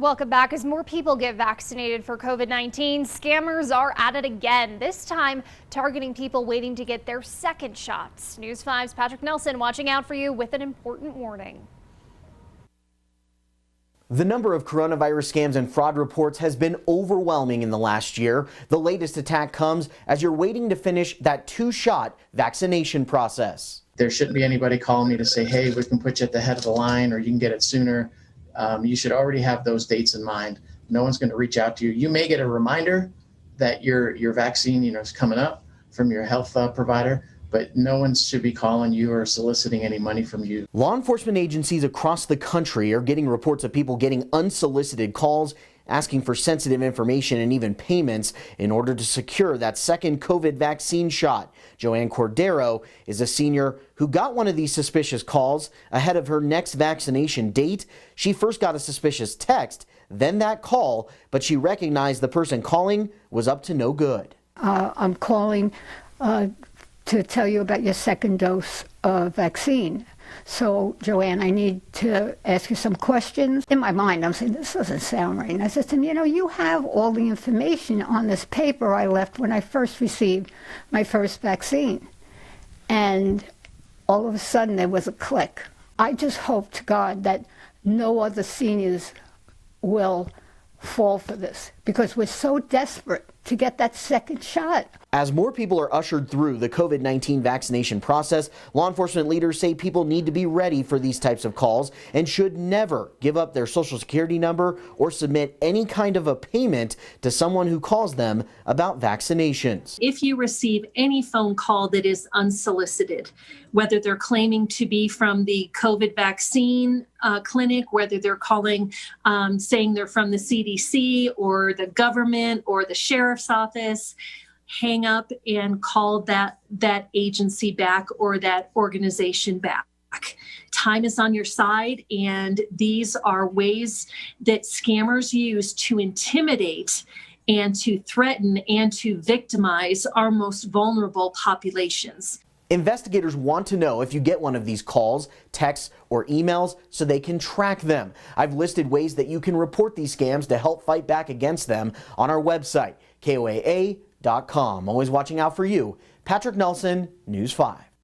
Welcome back. As more people get vaccinated for COVID-19, scammers are at it again, this time targeting people waiting to get their second shots. News 5's Patrick Nelson watching out for you with an important warning. The number of coronavirus scams and fraud reports has been overwhelming in the last year. The latest attack comes as you're waiting to finish that 2-shot vaccination process. There shouldn't be anybody calling me to say, hey, we can put you at the head of the line or you can get it sooner. You should already have those dates in mind. No one's going to reach out to you. You may get a reminder that your vaccine, is coming up from your health provider, but no one should be calling you or soliciting any money from you. Law enforcement agencies across the country are getting reports of people getting unsolicited calls, asking for sensitive information and even payments in order to secure that second COVID vaccine shot. JOANN Cordero is a senior who got one of these suspicious calls ahead of her next vaccination date. She first got a suspicious text, then that call, but she recognized the person calling was up to no good. I'm calling to tell you about your second dose of vaccine. So, JOANN, I need to ask you some questions. In my mind, I'm saying, this doesn't sound right. And I said to him, you have all the information on this paper I left when I first received my first vaccine. And all of a sudden, there was a click. I just hope to God that no other seniors will fall for this, because we're so desperate to get that second shot. As more people are ushered through the COVID-19 vaccination process, law enforcement leaders say people need to be ready for these types of calls and should never give up their social security number or submit any kind of a payment to someone who calls them about vaccinations. If you receive any phone call that is unsolicited, whether they're claiming to be from the COVID vaccine clinic, whether they're calling saying they're from the CDC or the government or the sheriff's office, hang up and call that agency back or that organization back. Time is on your side, and these are ways that scammers use to intimidate and to threaten and to victimize our most vulnerable populations. Investigators want to know if you get one of these calls, texts, or emails so they can track them. I've listed ways that you can report these scams to help fight back against them on our website, KOAA.com. Always watching out for you. Patrick Nelson, News 5.